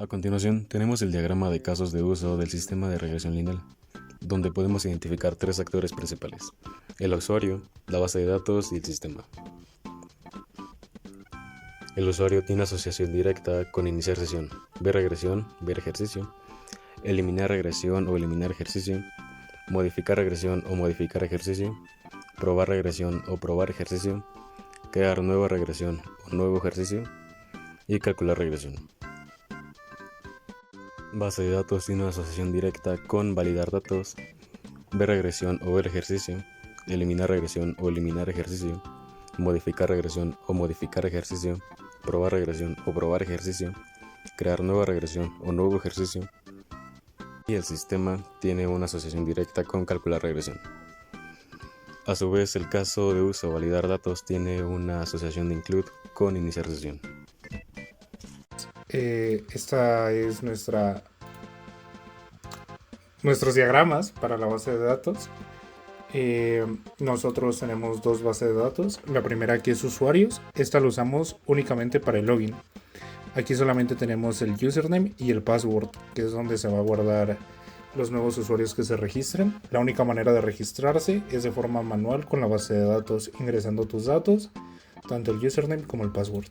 A continuación, tenemos el diagrama de casos de uso del sistema de regresión lineal, donde podemos identificar tres actores principales: el usuario, la base de datos y el sistema. El usuario tiene asociación directa con iniciar sesión, ver regresión, ver ejercicio, eliminar regresión o eliminar ejercicio, modificar regresión o modificar ejercicio, probar regresión o probar ejercicio, crear nueva regresión o nuevo ejercicio y calcular regresión. Base de datos tiene una asociación directa con validar datos, ver regresión o ver ejercicio, eliminar regresión o eliminar ejercicio, modificar regresión o modificar ejercicio, probar regresión o probar ejercicio, crear nueva regresión o nuevo ejercicio. Y el sistema tiene una asociación directa con calcular regresión. A su vez, el caso de uso validar datos tiene una asociación de include con iniciar sesión. Esta es nuestros diagramas para la base de datos. Nosotros tenemos dos bases de datos. La primera, que es usuarios, esta la usamos únicamente para el login. Aquí solamente tenemos el username y el password, que es donde se va a guardar los nuevos usuarios que se registren. La única manera de registrarse es de forma manual con la base de datos, ingresando tus datos, tanto el username como el password.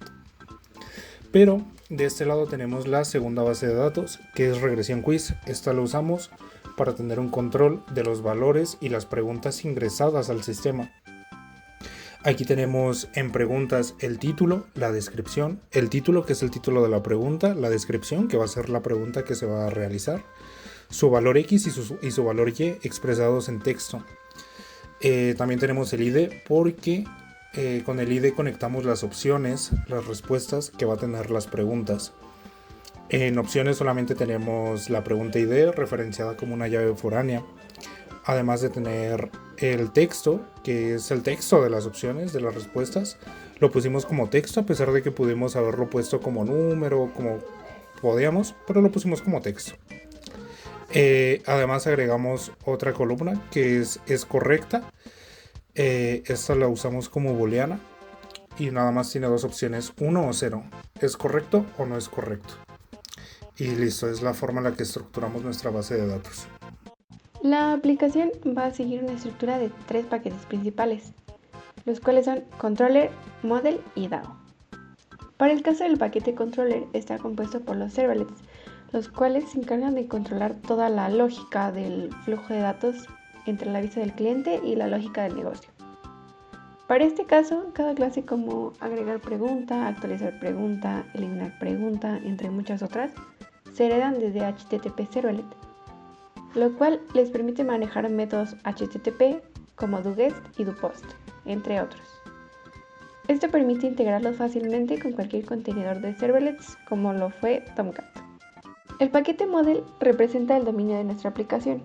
Pero de este lado tenemos la segunda base de datos, que es regresión quiz. Esta la usamos para tener un control de los valores y las preguntas ingresadas al sistema. Aquí tenemos en preguntas el título, la descripción, el título, que es el título de la pregunta, la descripción, que va a ser la pregunta que se va a realizar, su valor X y su valor Y expresados en texto. También tenemos el ID, porque con el ID conectamos las opciones, las respuestas que va a tener las preguntas. En opciones solamente tenemos la pregunta ID referenciada como una llave foránea, además de tener el texto, que es el texto de las opciones, de las respuestas. Lo pusimos como texto, a pesar de que pudimos haberlo puesto como número, como podíamos, pero lo pusimos como texto. Además agregamos otra columna que es correcta. Esta la usamos como booleana y nada más tiene dos opciones, 1 o 0. ¿Es correcto o no es correcto? Y listo, es la forma en la que estructuramos nuestra base de datos. La aplicación va a seguir una estructura de tres paquetes principales, los cuales son Controller, Model y DAO. Para el caso del paquete Controller está compuesto por los servlets, los cuales se encargan de controlar toda la lógica del flujo de datos entre la vista del cliente y la lógica del negocio. Para este caso, cada clase como agregar pregunta, actualizar pregunta, eliminar pregunta, entre muchas otras, se heredan desde HTTP Servlet, lo cual les permite manejar métodos HTTP como doGET y doPost, entre otros. Esto permite integrarlos fácilmente con cualquier contenedor de servlets como lo fue Tomcat. El paquete Model representa el dominio de nuestra aplicación.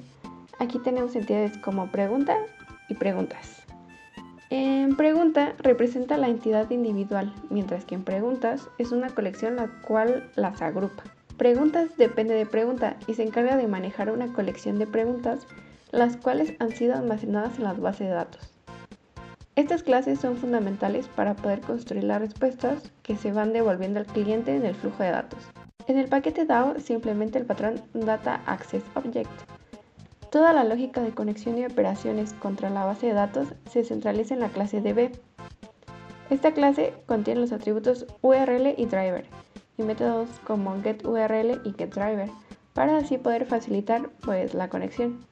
Aquí tenemos entidades como pregunta y preguntas. En pregunta representa la entidad individual, mientras que en preguntas es una colección la cual las agrupa. Preguntas depende de pregunta y se encarga de manejar una colección de preguntas, las cuales han sido almacenadas en las bases de datos. Estas clases son fundamentales para poder construir las respuestas que se van devolviendo al cliente en el flujo de datos. En el paquete DAO se implementa el patrón Data Access Object. Toda la lógica de conexión y operaciones contra la base de datos se centraliza en la clase DB. Esta clase contiene los atributos URL y driver, y métodos como getURL y getDriver, para así poder facilitar la conexión.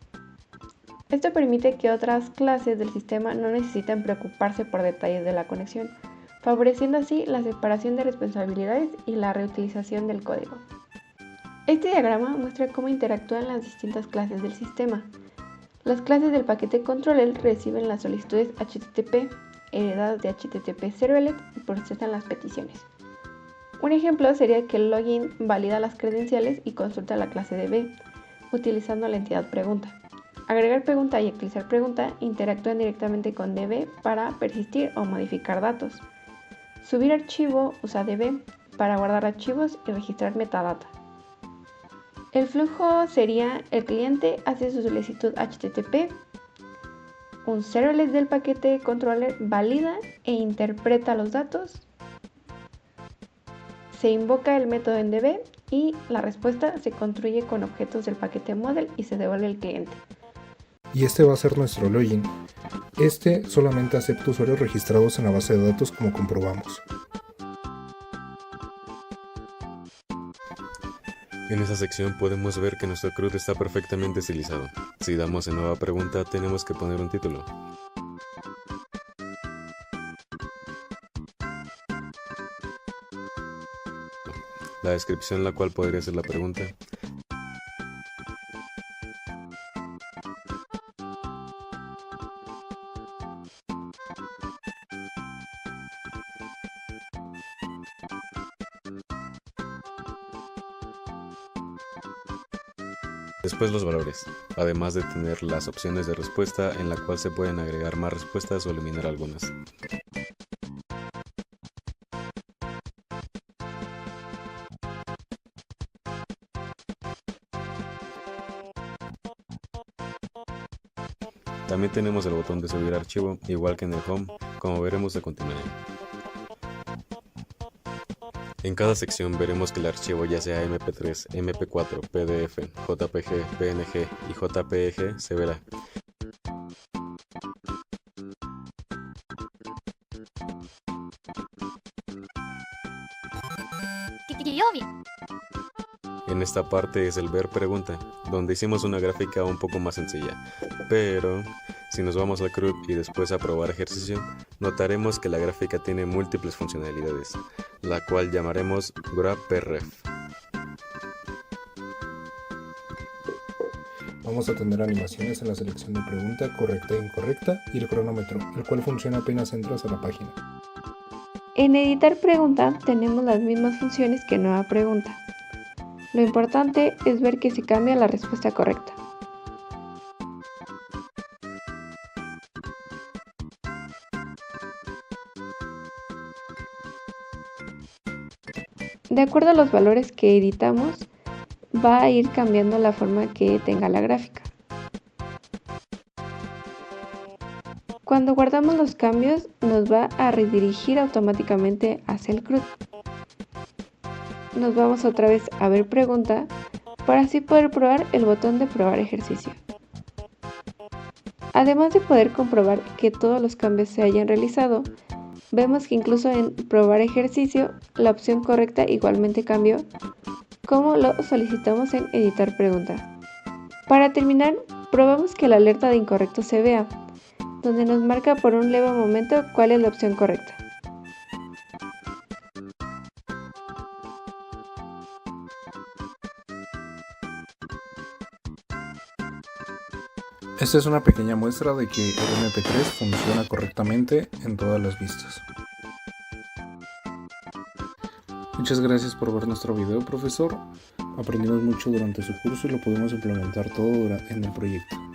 Esto permite que otras clases del sistema no necesiten preocuparse por detalles de la conexión, favoreciendo así la separación de responsabilidades y la reutilización del código. Este diagrama muestra cómo interactúan las distintas clases del sistema. Las clases del paquete Controller reciben las solicitudes HTTP heredadas de HTTP Servlet y procesan las peticiones. Un ejemplo sería que el login valida las credenciales y consulta la clase DB, utilizando la entidad pregunta. Agregar pregunta y actualizar pregunta interactúan directamente con DB para persistir o modificar datos. Subir archivo usa DB para guardar archivos y registrar metadata. El flujo sería: el cliente hace su solicitud HTTP, un servlet del paquete controller valida e interpreta los datos, se invoca el método en DB y la respuesta se construye con objetos del paquete model y se devuelve al cliente. Y este va a ser nuestro login. Este solamente acepta usuarios registrados en la base de datos, como comprobamos. En esta sección podemos ver que nuestro CRUD está perfectamente estilizado. Si damos en nueva pregunta, tenemos que poner un título. La descripción, la cual podría ser la pregunta. Después los valores, además de tener las opciones de respuesta en la cual se pueden agregar más respuestas o eliminar algunas. También tenemos el botón de subir archivo, igual que en el Home, como veremos a continuación. En cada sección veremos que el archivo, ya sea MP3, MP4, PDF, JPG, PNG y JPEG, se verá. En esta parte es el ver pregunta, donde hicimos una gráfica un poco más sencilla, pero si nos vamos al CRUD y después a probar ejercicio, notaremos que la gráfica tiene múltiples funcionalidades, la cual llamaremos GraphPref. Vamos a tener animaciones en la selección de pregunta correcta e incorrecta y el cronómetro, el cual funciona apenas entras a la página. En editar pregunta tenemos las mismas funciones que nueva pregunta. Lo importante es ver que se cambia la respuesta correcta. De acuerdo a los valores que editamos, va a ir cambiando la forma que tenga la gráfica. Cuando guardamos los cambios, nos va a redirigir automáticamente hacia el CRUD. Nos vamos otra vez a ver pregunta para así poder probar el botón de probar ejercicio. Además de poder comprobar que todos los cambios se hayan realizado, vemos que incluso en probar ejercicio la opción correcta igualmente cambió, como lo solicitamos en editar pregunta. Para terminar, probamos que la alerta de incorrecto se vea, donde nos marca por un leve momento cuál es la opción correcta. Esta es una pequeña muestra de que el MP3 funciona correctamente en todas las vistas. Muchas gracias por ver nuestro video, profesor. Aprendimos mucho durante su curso y lo pudimos implementar todo en el proyecto.